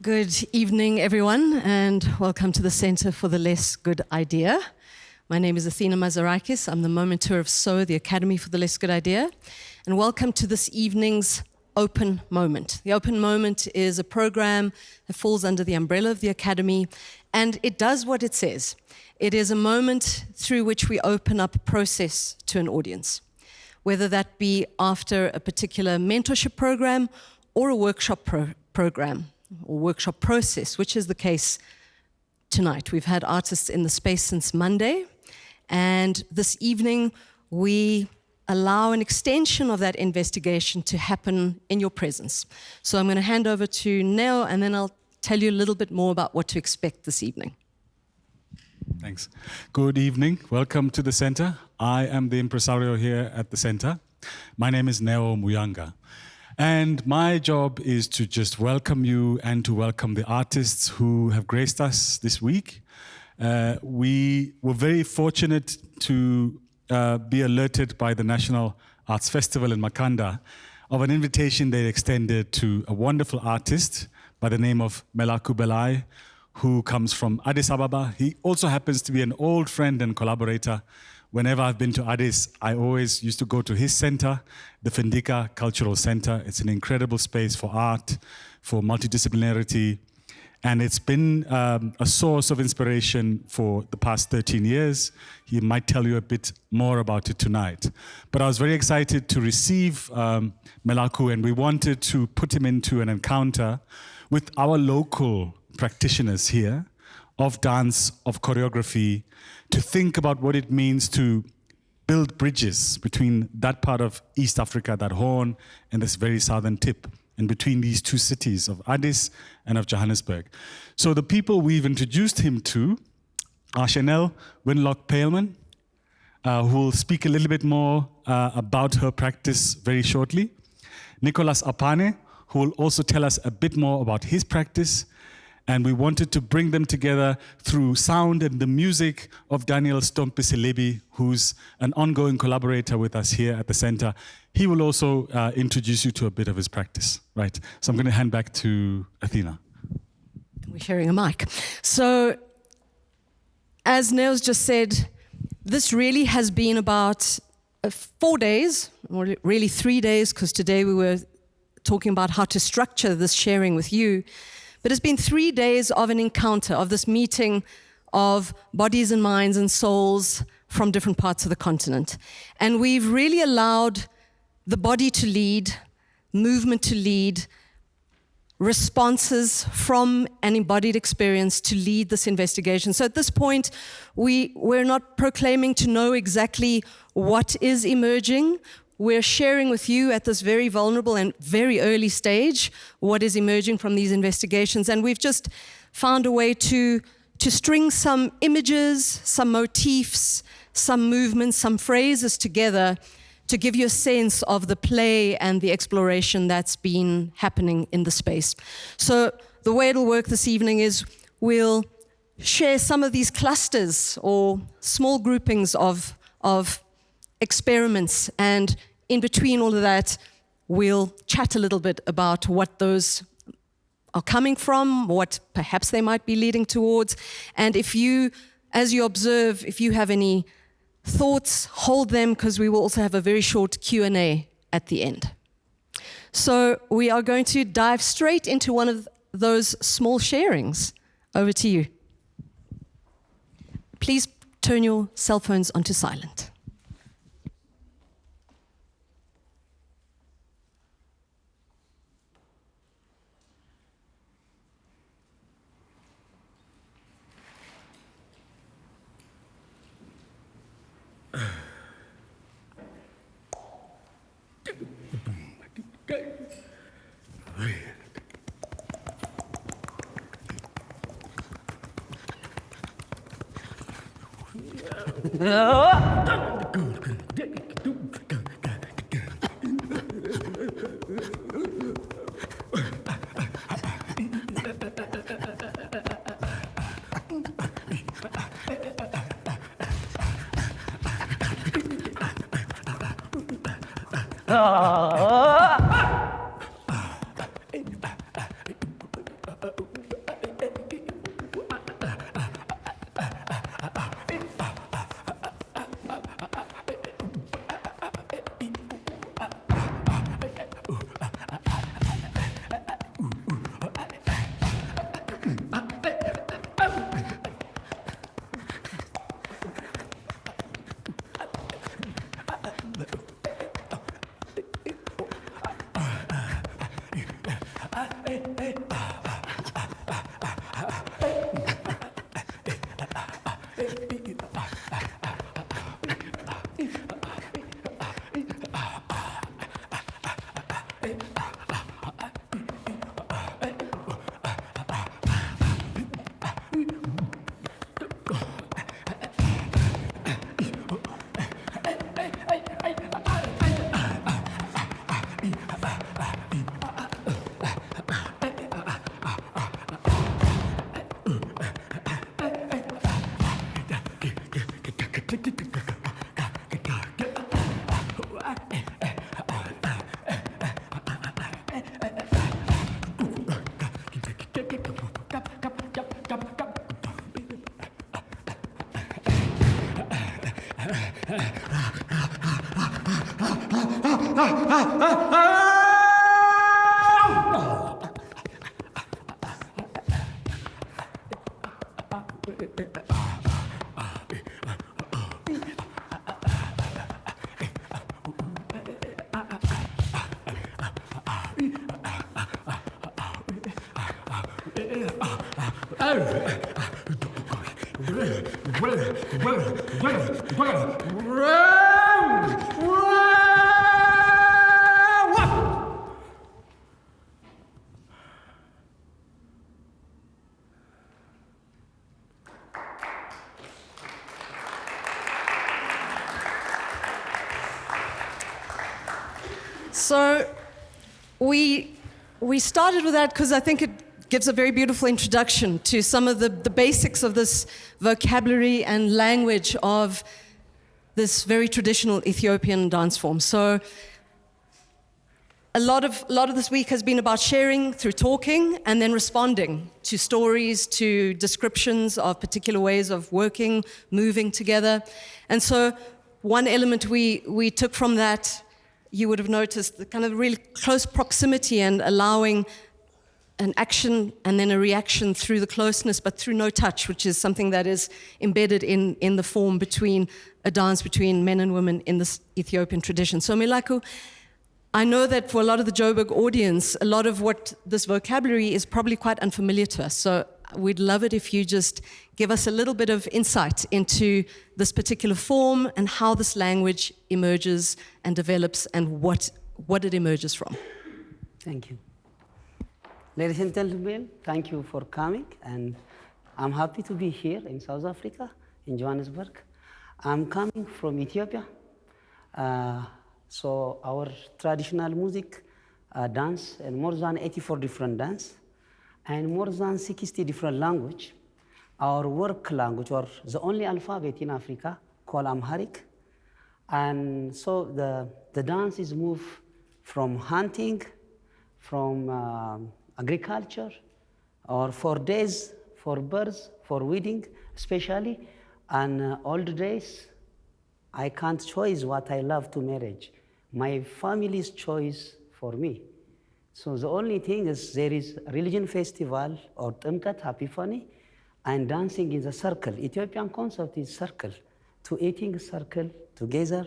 Good evening, everyone, and welcome to the Center for the Less Good Idea. My name is Athena Mazarakis. I'm the MOMENTEUR of SO, the Academy for the Less Good Idea. And welcome to this evening's Open Moment. The Open Moment is a program that falls under the umbrella of the Academy, and it does what it says. It is a moment through which we open up a process to an audience, whether that be after a particular mentorship program or a workshop program or workshop process, which is the case tonight. We've had artists in the space since Monday, and this evening we allow an extension of that investigation to happen in your presence. So I'm going to hand over to Neo, and then I'll tell you a little bit more about what to expect this evening. Thanks. Good evening. Welcome to the center. I am the impresario here at the center. My name is Neo Muyanga. And my job is to just welcome you and to welcome the artists who have graced us this week. We were very fortunate to be alerted by the National Arts Festival in Makanda of an invitation they extended to a wonderful artist by the name of Melaku Belay, who comes from Addis Ababa. He also happens to be an old friend and collaborator. Whenever I've been to Addis, I always used to go to his center, the Fendika Cultural Center. It's an incredible space for art, for multidisciplinarity, and it's been a source of inspiration for the past 13 years. He might tell you a bit more about it tonight. But I was very excited to receive Melaku, and we wanted to put him into an encounter with our local practitioners here of dance, of choreography, to think about what it means to build bridges between that part of East Africa, that Horn, and this very southern tip, and between these two cities of Addis and of Johannesburg. So the people we've introduced him to are Shanell, Winlock-Pailman, who will speak a little bit more about her practice very shortly. Nicholas Aphane, who will also tell us a bit more about his practice. And we wanted to bring them together through sound and the music of Daniel Stompie Selibe, who's an ongoing collaborator with us here at the center. He will also introduce you to a bit of his practice, right? So I'm going to hand back to Athena. We're sharing a mic. So, as Neo's just said, this really has been about 4 days, or really 3 days, because today we were talking about how to structure this sharing with you. But it's been 3 days of an encounter, of this meeting of bodies and minds and souls from different parts of the continent. And we've really allowed the body to lead, movement to lead, responses from an embodied experience to lead this investigation. So at this point, we're not proclaiming to know exactly what is emerging. We're sharing with you at this very vulnerable and very early stage what is emerging from these investigations. And we've just found a way to string some images, some motifs, some movements, some phrases together to give you a sense of the play and the exploration that's been happening in the space. So the way it'll work this evening is we'll share some of these clusters or small groupings of experiments, and in between all of that, we'll chat a little bit about what those are coming from, what perhaps they might be leading towards. And if you, as you observe, if you have any thoughts, hold them, because we will also have a very short Q&A at the end. So we are going to dive straight into one of those small sharings. Over to you. Please turn your cell phones onto silent. So we started with that because I think it gives a very beautiful introduction to some of the basics of this vocabulary and language of this very traditional Ethiopian dance form. So a lot of this week has been about sharing through talking and then responding to stories, to descriptions of particular ways of working, moving together. And so one element we took from that, you would have noticed the kind of really close proximity and allowing an action and then a reaction through the closeness, but through no touch, which is something that is embedded in the form between a dance between men and women in this Ethiopian tradition. So Melaku, I know that for a lot of the Joburg audience, a lot of what this vocabulary is probably quite unfamiliar to us. So we'd love it if you just give us a little bit of insight into this particular form and how this language emerges and develops and what it emerges from. Thank you. Ladies and gentlemen, thank you for coming, and I'm happy to be here in South Africa, in Johannesburg. I'm coming from Ethiopia. So our traditional music, dance, and more than 84 different dance, and more than 60 different language. Our work language, or the only alphabet in Africa, called Amharic. And so the dance is moved from hunting, from agriculture, or for days, for birds, for wedding, especially. And old days, I can't choose what I love to marriage. My family's choice for me. So the only thing is there is a religion festival or Timkat, Epiphany, and dancing in the circle. Ethiopian concept is circle, to eating circle together,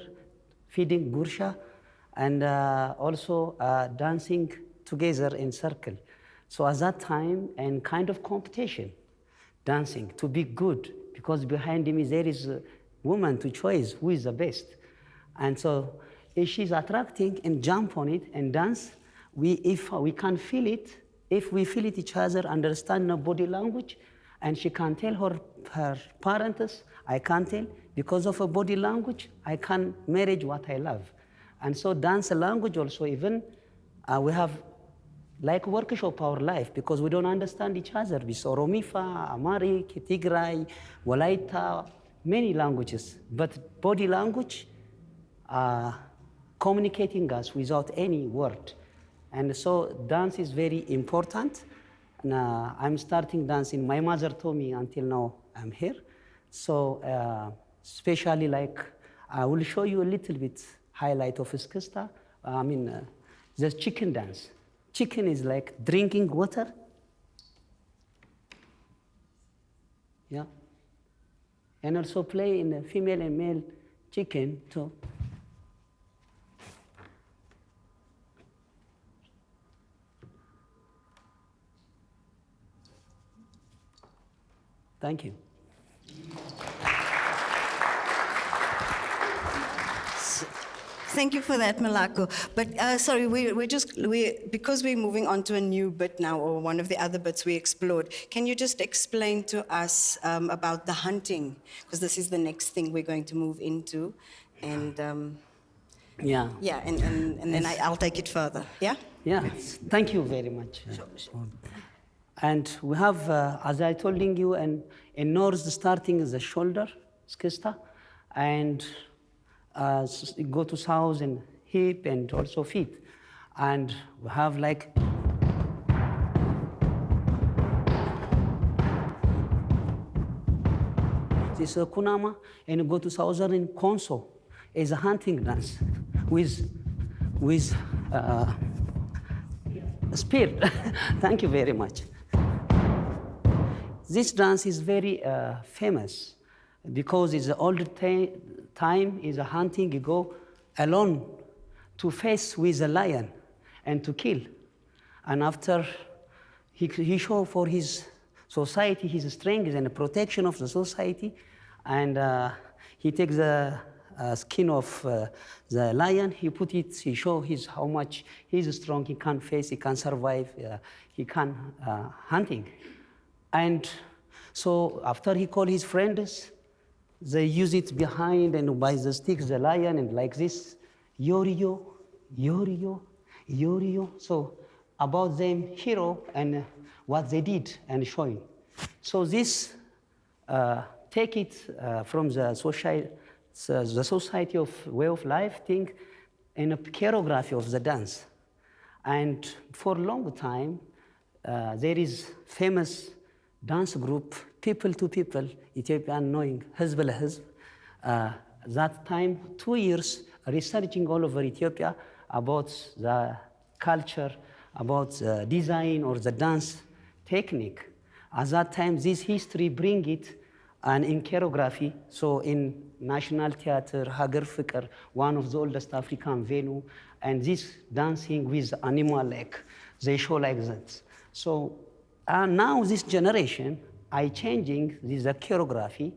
feeding gursha, and also dancing together in circle. So at that time, and kind of competition, dancing to be good, because behind me there is a woman to choose who is the best. And so if she's attracting and jump on it and dance, if we can feel it, if we feel it each other, understand the body language, and she can tell her parents, I can't tell, because of her body language, I can marry what I love. And so dance language also, even we have like workshop our life, because we don't understand each other. We saw Oromifa, Amharic, Tigray, Walaita, many languages, but body language communicating us without any word. And so dance is very important. And, I'm starting dancing. My mother told me until now I'm here. So especially like, I will show you a little bit highlight of Skista. The chicken dance. Chicken is like drinking water. Yeah. And also play in the female and male chicken too. Thank you. Thank you for that, Melaku. But sorry, because we're moving on to a new bit now, or one of the other bits we explored, can you just explain to us about the hunting? Because this is the next thing we're going to move into. And Yeah. yeah, and then I'll take it further. Yeah? Yeah, thank you very much. And we have, as I told you, in north starting is the shoulder, skista, and go to south and hip and also feet. And we have like this kunama, and go to southern Konso is a hunting dance with spear. Thank you very much. This dance is very famous because it's the old time is a hunting. You go alone to face with a lion and to kill. And after he show for his society his strength and the protection of the society, and he takes the skin of the lion, he put it, he show how much he's strong, he can face, he can survive, he can hunting. And so after he called his friends, they use it behind and by the sticks, the lion, and like this, Yorio, Yorio, Yorio. So about them hero and what they did and showing. So this take it from the society of way of life thing in a choreography of the dance. And for a long time, there is famous dance group, people to people, Ethiopian knowing, Hizb al-Hizb. That time, 2 years researching all over Ethiopia about the culture, about the design or the dance technique. At that time, this history bring it and in choreography, so in National Theater, Hager Fikr, one of the oldest African venue, and this dancing with animal like, they show like that. So now this generation, I changing this choreography,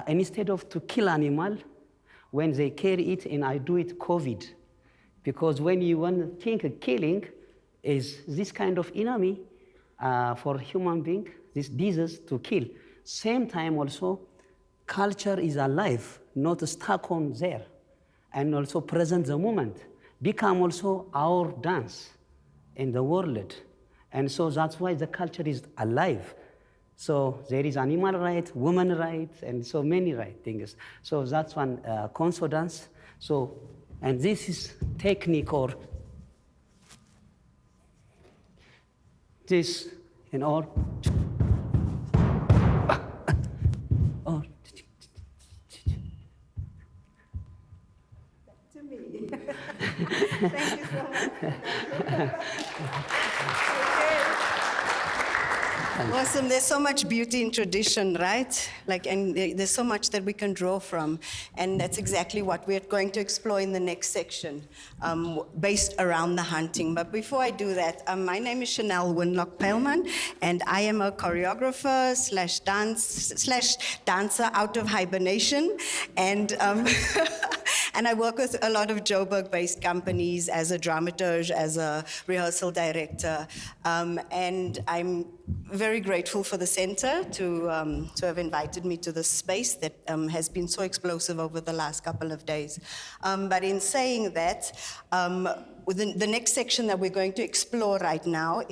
instead of to kill animal, when they carry it, and I do it COVID. Because when you want to think of killing is this kind of enemy for human being, this disease to kill. Same time also, culture is alive, not stuck on there. And also present the moment, become also our dance in the world. And so that's why the culture is alive. So there is animal rights, women rights, and so many right things. So that's one Konso dance. So, and this is technique or this and all. Or To me. Thank you so much. Awesome. There's so much beauty in tradition, right? Like, and there's so much that we can draw from, and that's exactly what we're going to explore in the next section, based around the hunting. But before I do that, my name is Shanell Winlock-Pailman, and I am a choreographer slash dancer out of hibernation, and and I work with a lot of Joburg-based companies as a dramaturge, as a rehearsal director, and I'm very grateful for the center to have invited me to this space that has been so explosive over the last couple of days. But in saying that, the next section that we're going to explore right now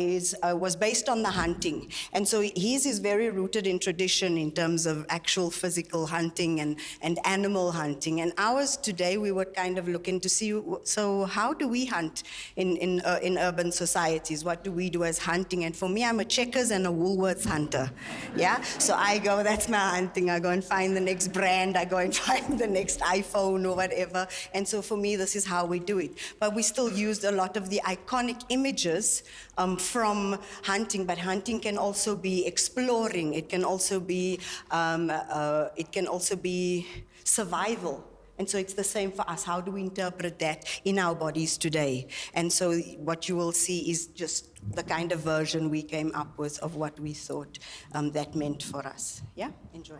was based on the hunting. And so his is very rooted in tradition in terms of actual physical hunting and animal hunting. And ours today, we were kind of looking to see, so how do we hunt in urban societies? What do we do as hunting? And for me, I'm a Checkers and a Woolworths hunter, yeah? So I go, that's my hunting. I go and find the next brand. I go and find the next iPhone or whatever. And so for me, this is how we do it. But we still used a lot of the iconic images from hunting, but hunting can also be exploring. It can also be survival. And so it's the same for us. How do we interpret that in our bodies today? And so what you will see is just the kind of version we came up with of what we thought that meant for us. Yeah, enjoy.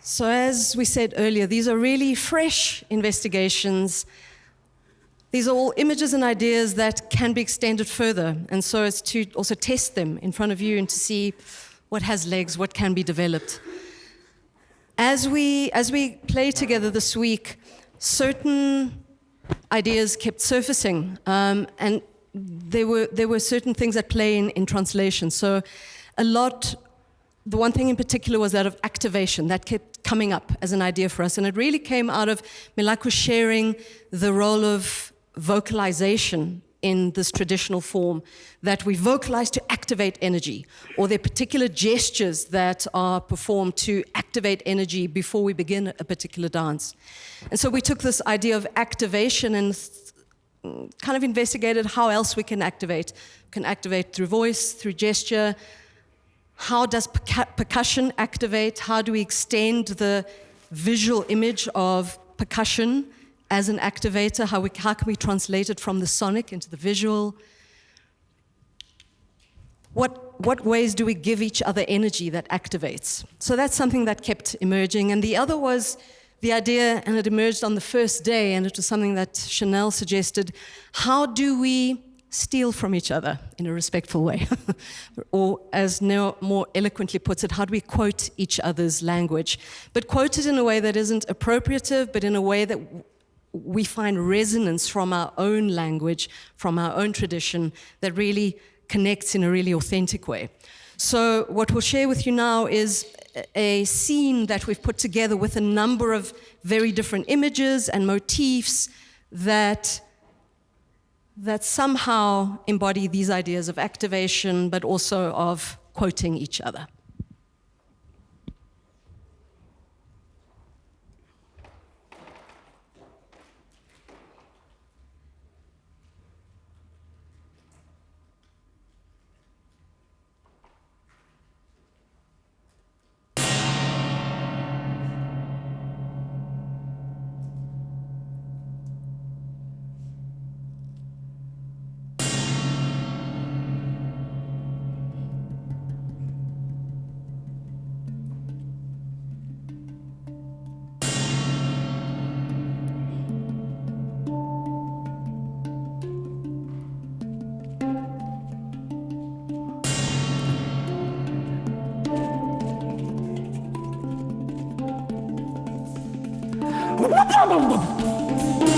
So as we said earlier, these are really fresh investigations. These are all images and ideas that can be extended further. And so it's to also test them in front of you and to see what has legs, what can be developed. As we play together this week, certain ideas kept surfacing, and there were certain things at play in translation. So the one thing in particular was that of activation that kept coming up as an idea for us, and it really came out of Melaku sharing the role of vocalization in this traditional form, that we vocalize to activate energy, or there are particular gestures that are performed to activate energy before we begin a particular dance. And so we took this idea of activation and kind of investigated how else we can activate. We can activate through voice, through gesture. How does percussion activate? How do we extend the visual image of percussion as an activator? How can we translate it from the sonic into the visual? What ways do we give each other energy that activates? So that's something that kept emerging. And the other was the idea, and it emerged on the first day, and it was something that Shanell suggested, how do we steal from each other in a respectful way? Or, as Neo more eloquently puts it, how do we quote each other's language? But quote it in a way that isn't appropriative, but in a way that we find resonance from our own language, from our own tradition, that really connects in a really authentic way. So what we'll share with you now is a scene that we've put together with a number of very different images and motifs that somehow embody these ideas of activation, but also of quoting each other.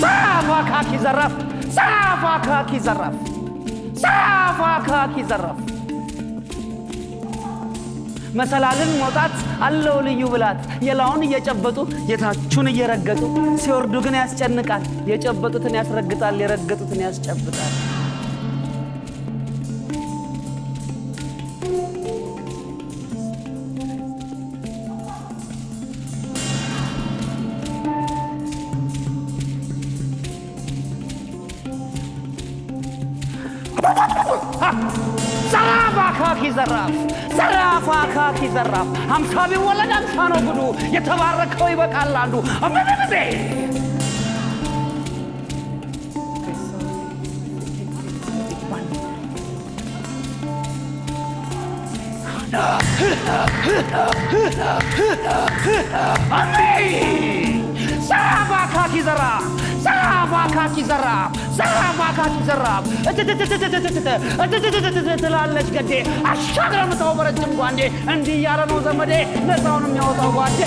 Savakaki zaraf, savakaki zaraf, savakaki zaraf. መሰላልን መውጣት አለው ልዩ ብላት የላውን እየጨበጡ የታቹን እየረገጡ ሲወርዱ ግን ያስጨንቃል የጨበጡትን ያስረግጣል የረገጡትን ያስጨብጣል Kaki zaraf, zarafa kaki zaraf. Hamsa ቢወለድ ሃምሳ ነው ጉዱ የተባረከው ይበቃል አንዱ አበበበ አሜን zarafa kaki zaraf, zarafa kaki zaraf, zarafa kaki zaraf. ትላለች ገዴ አሻግራ ምታው በረጅም ጓንዴ እንዲህ ያለ ነው ዘመዴ ነፃውን የሚያወጣው ጓዴ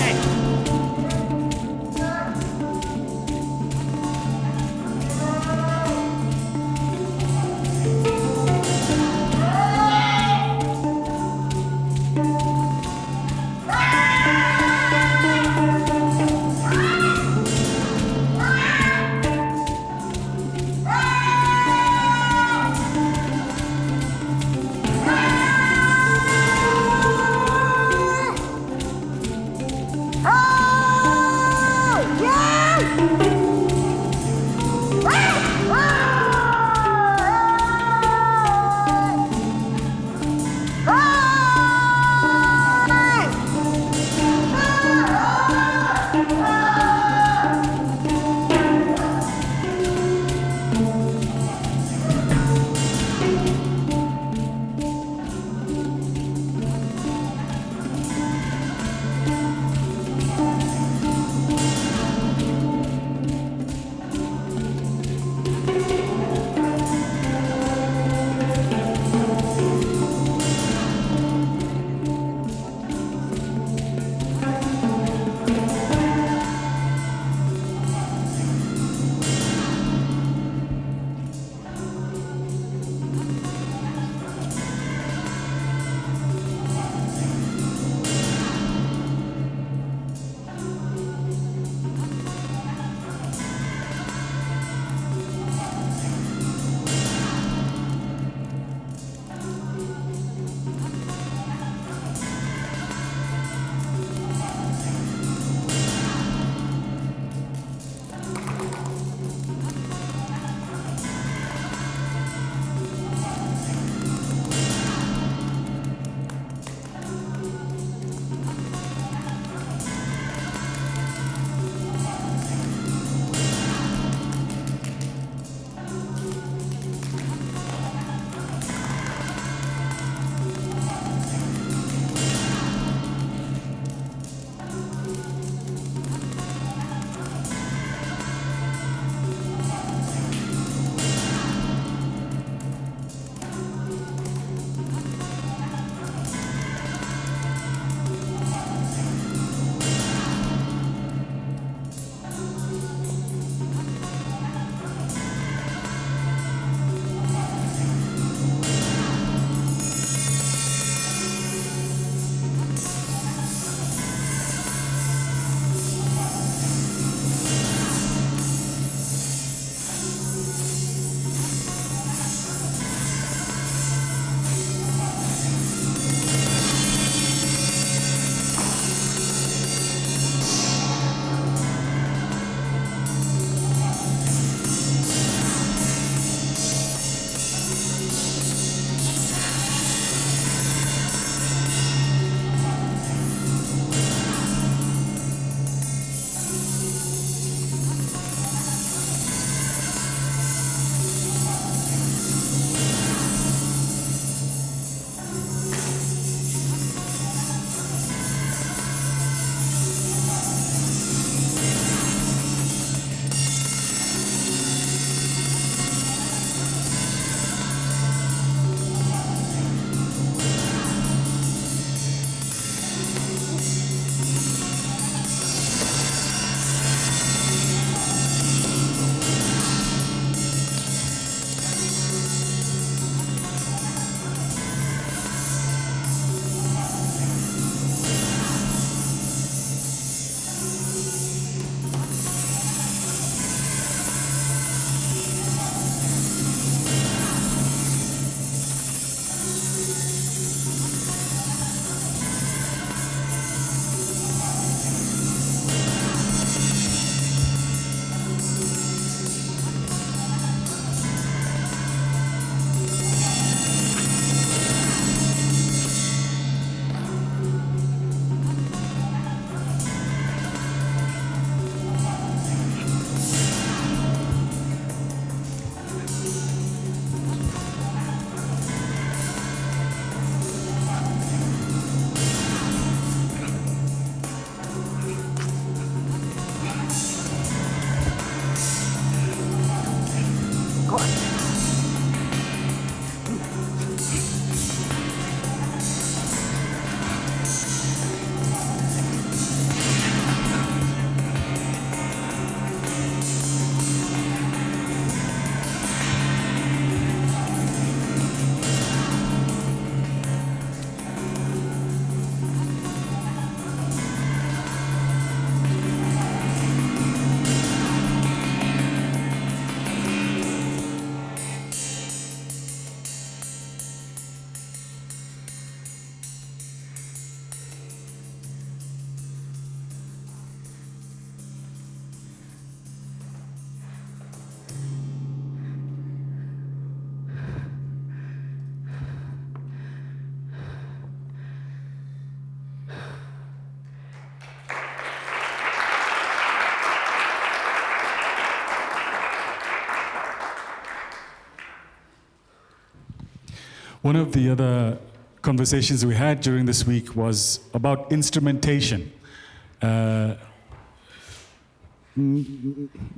One of the other conversations we had during this week was about instrumentation.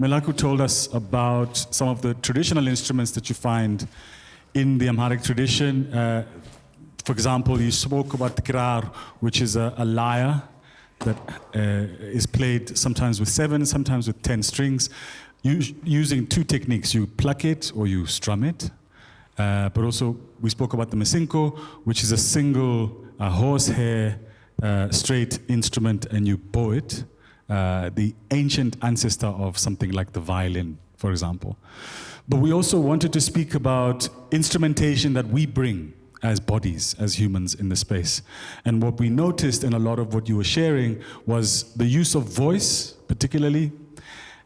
Melaku told us about some of the traditional instruments that you find in the Amharic tradition. For example, you spoke about the kirar, which is a lyre that is played sometimes with 7, sometimes with 10 strings, using 2 techniques. You pluck it or you strum it. But also, we spoke about the mesinko, which is a single horsehair straight instrument, and you bow it. The ancient ancestor of something like the violin, for example. But we also wanted to speak about instrumentation that we bring as bodies, as humans in the space. And what we noticed in a lot of what you were sharing was the use of voice, particularly.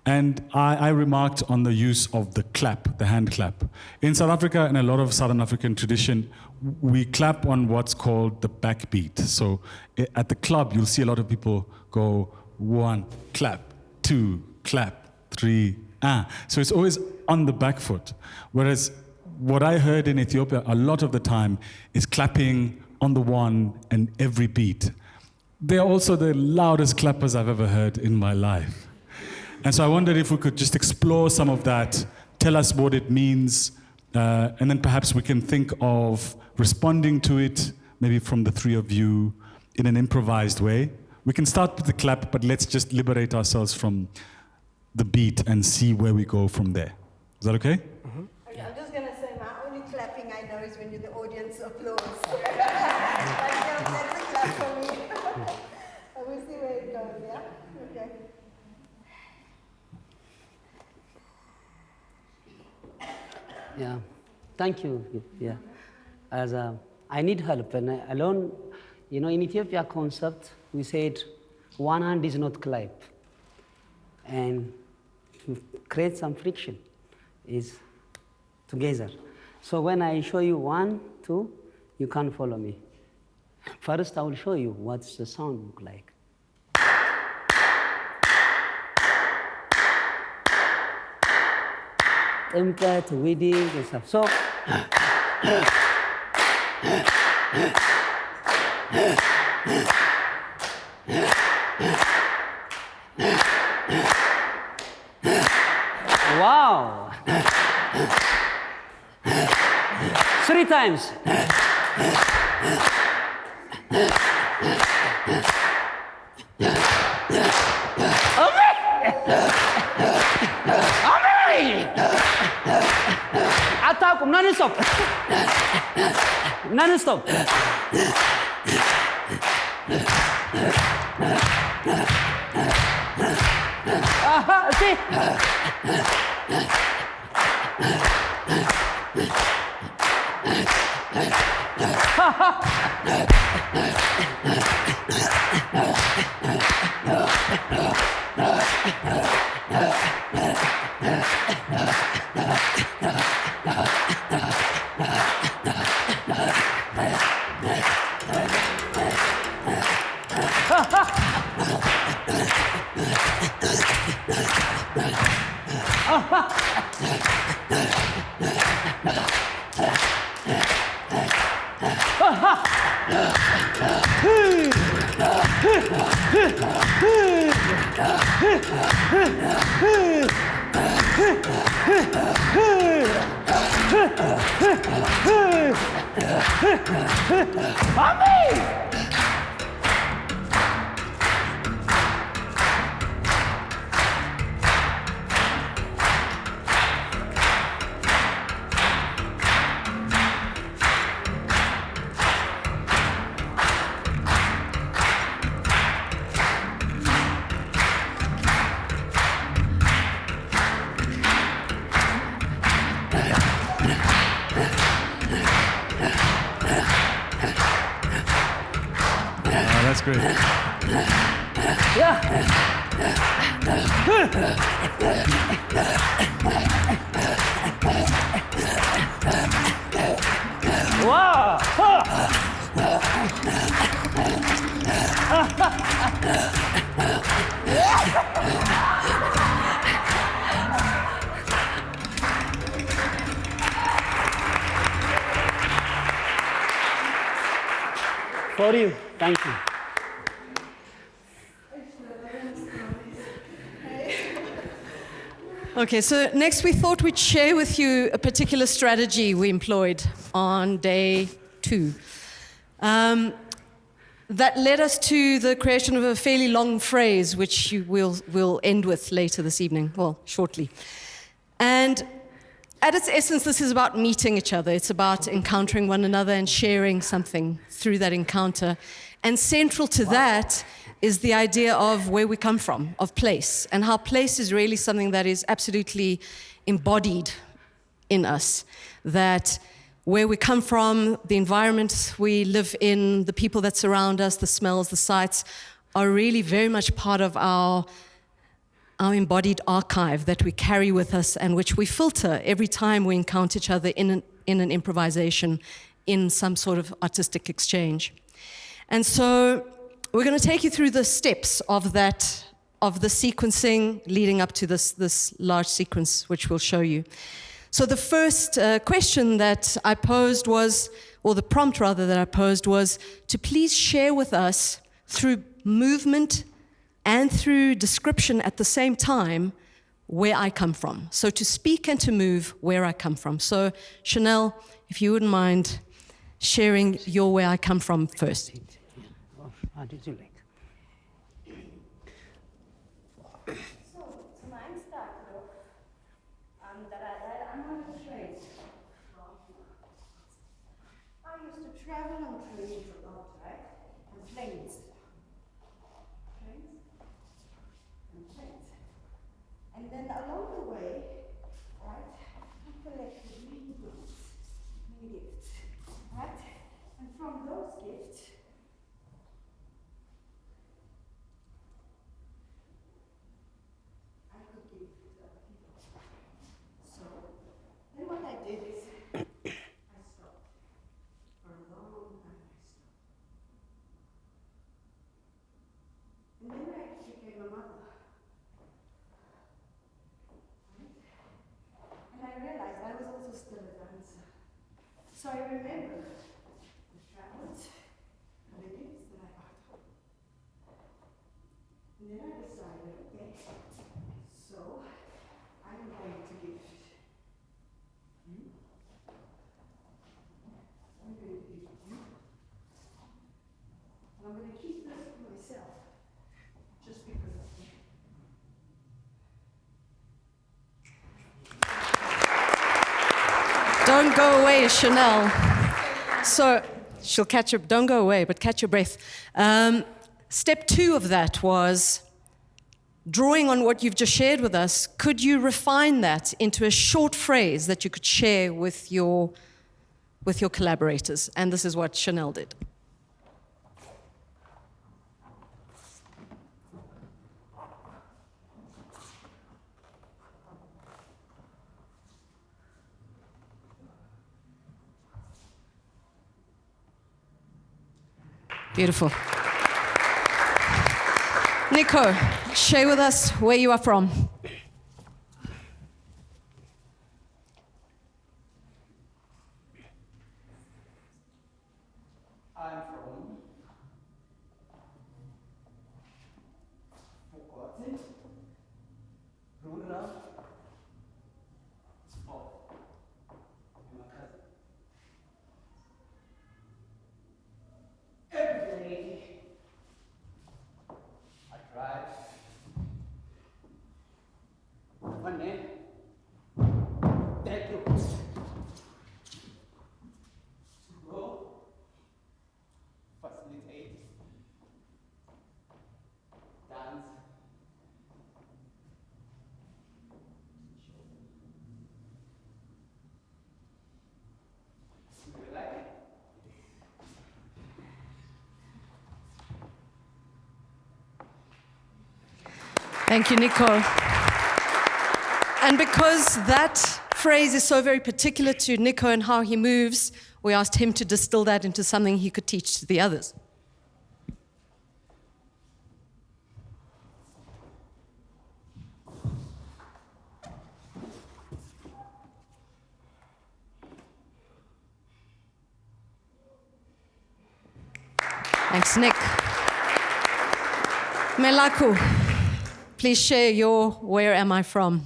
And I remarked on the use of the clap, the hand clap. In South Africa and a lot of Southern African tradition, we clap on what's called the backbeat. So at the club, you'll see a lot of people go 1, clap, 2, clap, 3, So it's always on the back foot. Whereas what I heard in Ethiopia a lot of the time is clapping on the 1 and every beat. They're also the loudest clappers I've ever heard in my life. And so I wondered if we could just explore some of that, tell us what it means, and then perhaps we can think of responding to it, maybe from the 3 of you, in an improvised way. We can start with the clap, but let's just liberate ourselves from the beat and see where we go from there. Is that okay? I'm just going to say my only clapping I know is when the audience applauds. That's a clap for me. We'll see where it goes, yeah? Okay. Yeah, thank you. Yeah, as I need help, and alone, in Ethiopia concept, we said one hand is not clap, and to create some friction is together. So when I show you 1, 2, you can follow me. First, I will show you what's the sound look like. Template, weeding, and stuff. So, wow! 3 times. Attack, non-stop. Non-stop. See? That's great. Wow! For you. Thank you. Okay, so next we thought we'd share with you a particular strategy we employed on day 2. That led us to the creation of a fairly long phrase, which we'll end with later this evening, well, shortly. And at its essence, this is about meeting each other. It's about encountering one another and sharing something through that encounter. And central to that is the idea of where we come from, of place, and how place is really something that is absolutely embodied in us. That where we come from, the environment we live in, the people that surround us, the smells, the sights, are really very much part of our embodied archive that we carry with us and which we filter every time we encounter each other in an improvisation, in some sort of artistic exchange. And so we're going to take you through the steps of the sequencing leading up to this large sequence, which we'll show you. So the first question that I posed was, or the prompt rather that I posed was, to please share with us through movement and through description at the same time where I come from. So to speak and to move where I come from. So Shanell, if you wouldn't mind sharing your where I come from first. How did you like? So mine started off that I'm on a train. I used to travel on trains a lot, right? And planes. And then along the way, right, I collected many gifts, right? And from those gifts, I could give to other people. So then what I did is I stopped. For a long time I stopped. And then I became a mother. And I realized I was also still a dancer. So I remember the travels and the gifts that I got. And then I decided, okay, so I'm going to gift. I'm going to gift you. And I'm going to keep this for myself, just because of me. Don't go away, Shanell. So she'll catch her, don't go away, but catch your breath. Step 2 of that was, drawing on what you've just shared with us, could you refine that into a short phrase that you could share with your collaborators? And this is what Shanell did. Beautiful. Nico, share with us where you are from. I'm from Bukhosibakhe, rural of Dimakatso. Every day I drive. One day, that route to go facilitate dance. You like it? Thank you, Nico. And because that phrase is so very particular to Nico and how he moves, we asked him to distill that into something he could teach to the others. Thanks, Nick. Melaku, please share your Where Am I From?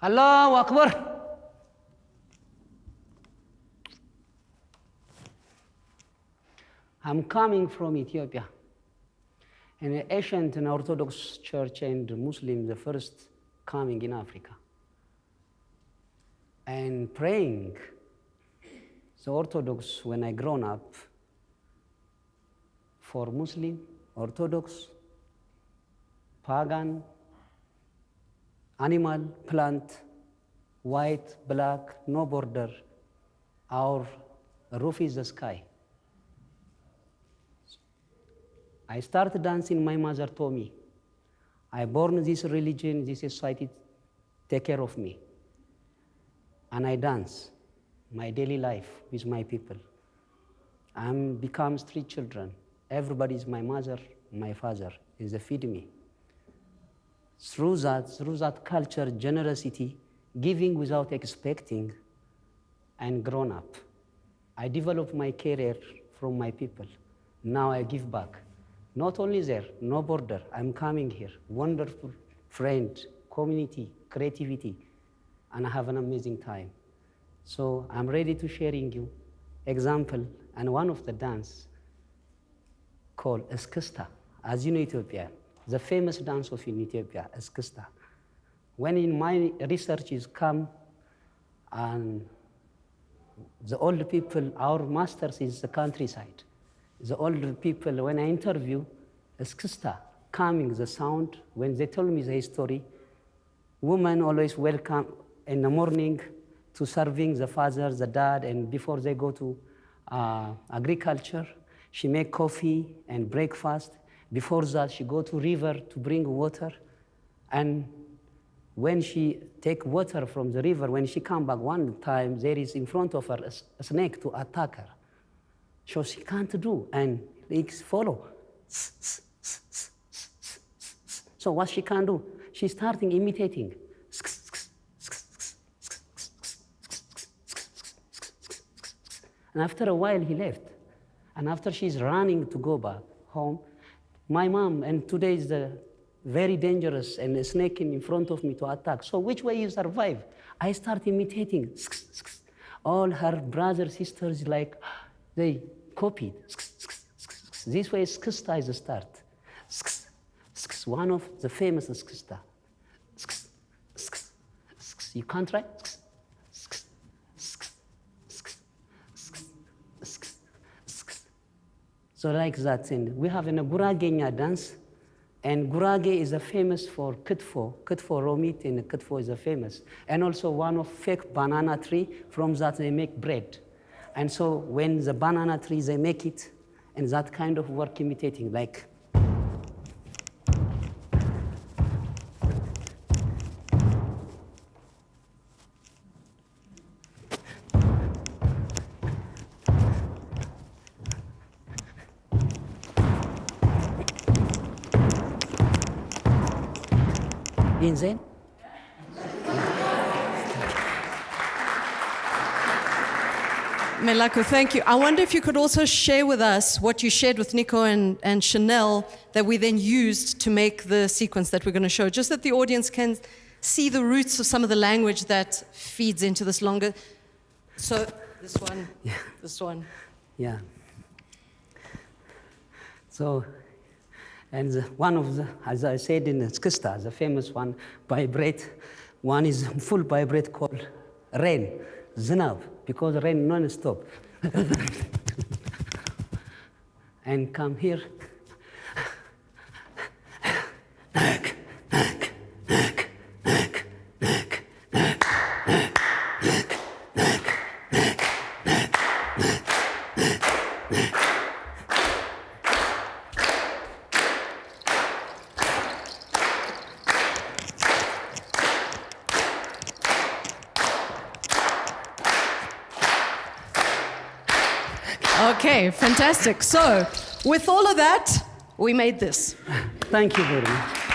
Allahu Akbar. I'm coming from Ethiopia, an ancient and Orthodox church and Muslim, the first coming in Africa. And praying the Orthodox when I grown up for Muslim, Orthodox, pagan, animal, plant, white, black, no border. Our roof is the sky. I started dancing, my mother told me. I born this religion, this society take care of me. And I dance my daily life with my people. I'm become street children. Everybody is my mother, my father, is they feed me. Through that culture, generosity, giving without expecting, and grown up. I developed my career from my people. Now I give back. Not only there, no border, I'm coming here. Wonderful friend, community, creativity, and I have an amazing time. So I'm ready to sharing you example, and one of the dance called Eskista, as you know Ethiopia. The famous dance of in Ethiopia, Eskista. When in my researches come, and the old people, our masters is the countryside. The old people, when I interview, Eskista, coming the sound, when they told me the history, women always welcome in the morning to serving the father, the dad, and before they go to agriculture, she make coffee and breakfast. Before that, she go to river to bring water. And when she take water from the river, when she come back one time, there is in front of her a snake to attack her. So she can't do, and legs follow. So what she can do, she's starting imitating. And after a while, he left. And after she's running to go back home, my mom, and today is the very dangerous and a snake in front of me to attack. So which way you survive? I start imitating. All her brothers, sisters, like, they copied. This way, skista is the start. One of the famous skista. You can't try? So like that, and we have in a Guragenya dance, and Gurage is a famous for kitfo raw meat, and kitfo is a famous. And also one of fake banana tree, from that they make bread. And so when the banana tree, they make it, and that kind of work imitating, like. In Zain? Melaku, thank you. I wonder if you could also share with us what you shared with Nico and Shanell that we then used to make the sequence that we're going to show, just that the audience can see the roots of some of the language that feeds into this longer. So this one, Yeah. this one. Yeah. So, and one of the, as I said in Skista, the famous one, vibrate. One is full vibrate called rain, Znab, because rain non-stop. And come here. Okay, fantastic. So, with all of that, we made this. Thank you very much.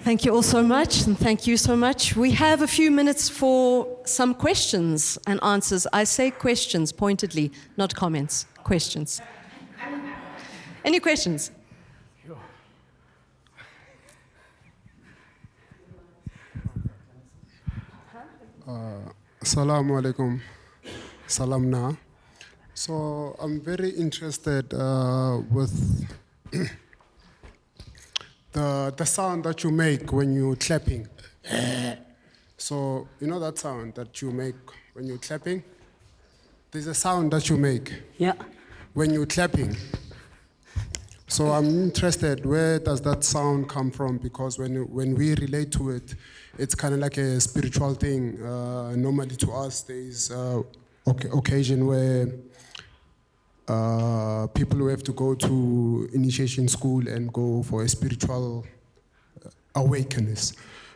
Thank you all so much, and thank you so much. We have a few minutes for some questions and answers. I say questions pointedly, not comments. Questions. Any questions? Assalamu alaikum. Salam na. So I'm very interested with the sound that you make when you're clapping. So you know that sound that you make when you're clapping? There's a sound that you make Yeah. when you're clapping. So I'm interested, where does that sound come from? Because when we relate to it, it's kind of like a spiritual thing. Normally to us, there is occasion where people who have to go to initiation school and go for a spiritual awakeness.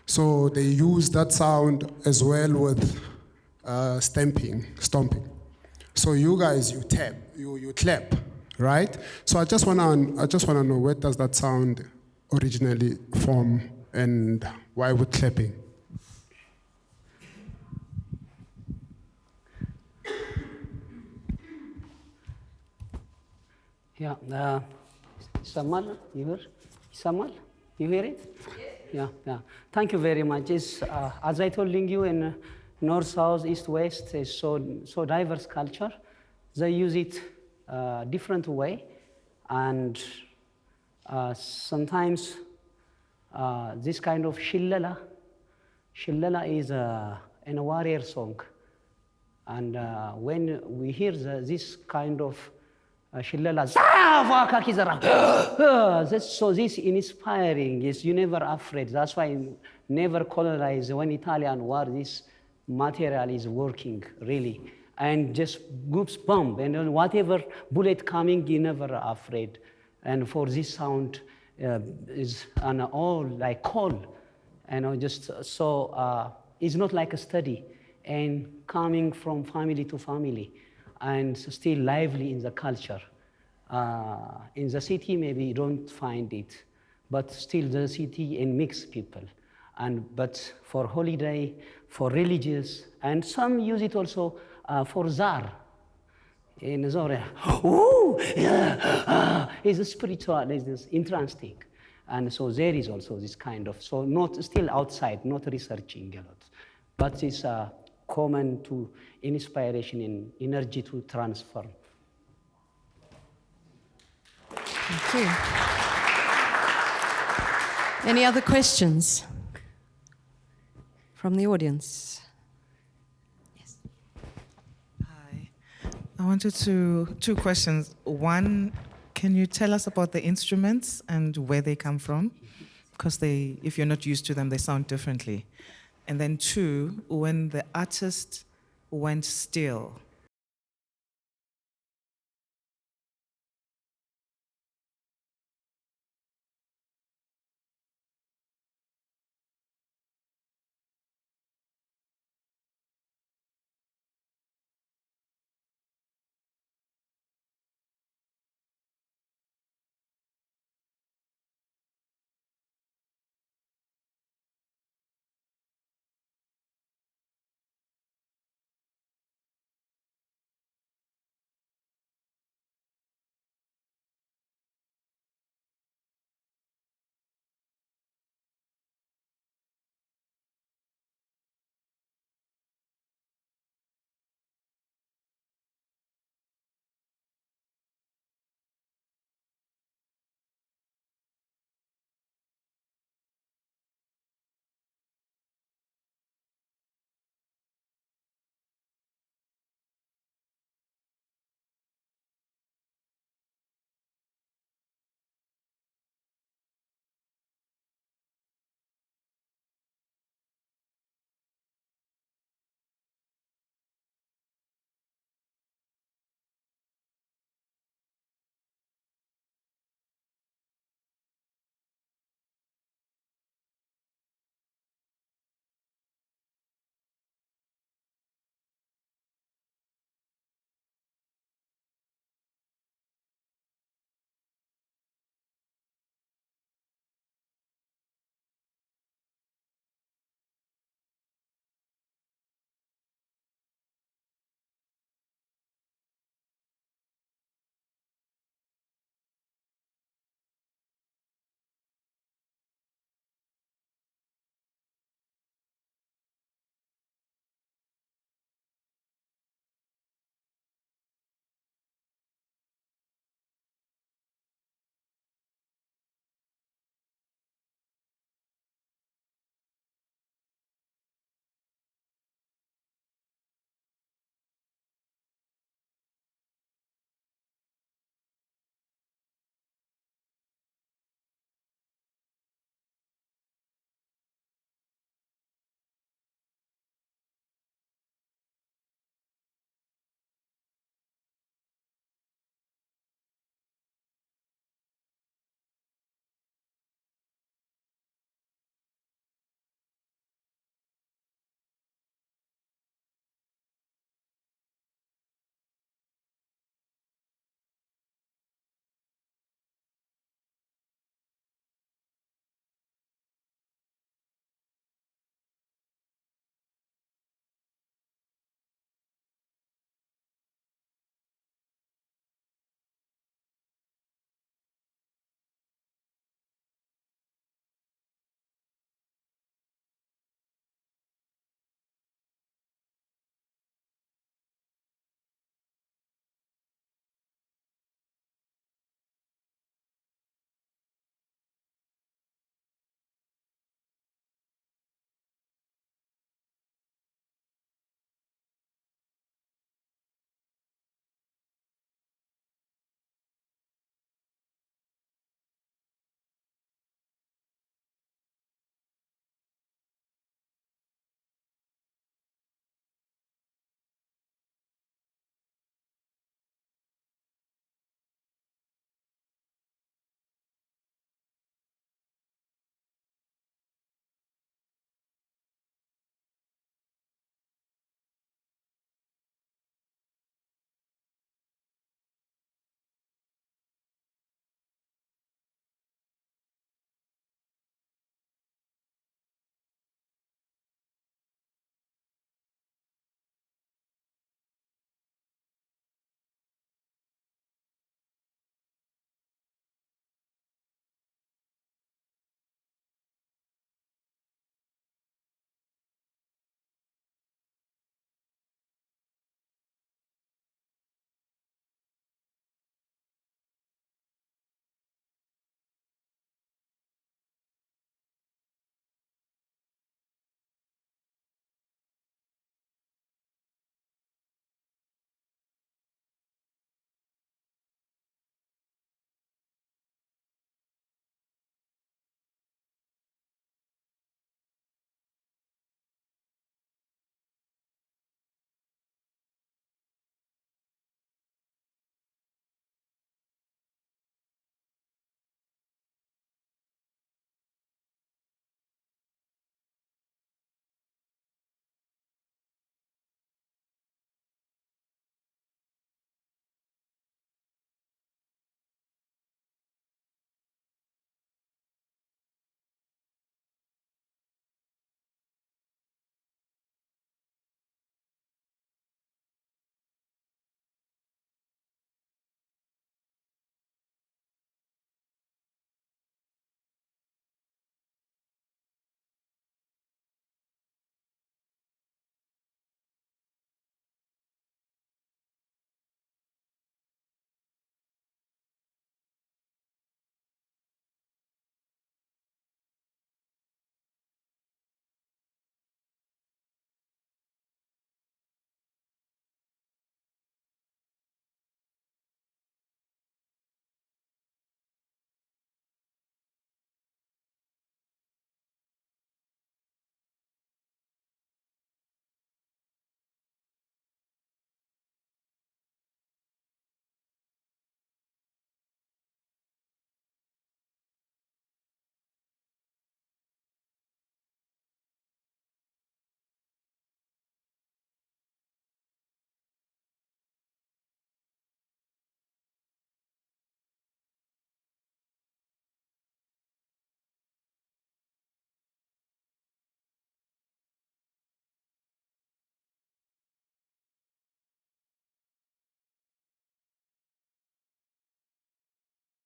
So they use that sound as well with stomping. So you guys, you tap, you clap, right? So I just wanna know, where does that sound originally from, and why would clapping? Yeah, Samal, you hear? Samal, you hear it? Yes. Yeah. Thank you very much. It's, as I told you, in north, south, east, west, is so diverse culture. They use it different way, and sometimes this kind of shillala is in a warrior song, and when we hear this kind of shillala, so this inspiring is you never afraid. That's why never colonize when Italian war. This material is working really, and just goops bomb, and then whatever bullet coming, you never afraid. And for this sound is an all like call, and just so it's not like a study, and coming from family to family, and still lively in the culture. In the city, maybe you don't find it, but still the city and mix people. But for holiday, for religious, and some use it also for zar. In Zoria, it's a spiritual, it's interesting. And so there is also this kind of, so not still outside, not researching a lot, but it's common to inspiration and energy to transform. Thank you. Any other questions from the audience? Yes. Hi. I wanted two questions. One, can you tell us about the instruments and where they come from? Because if you're not used to them, they sound differently. And then two, when the artist went still,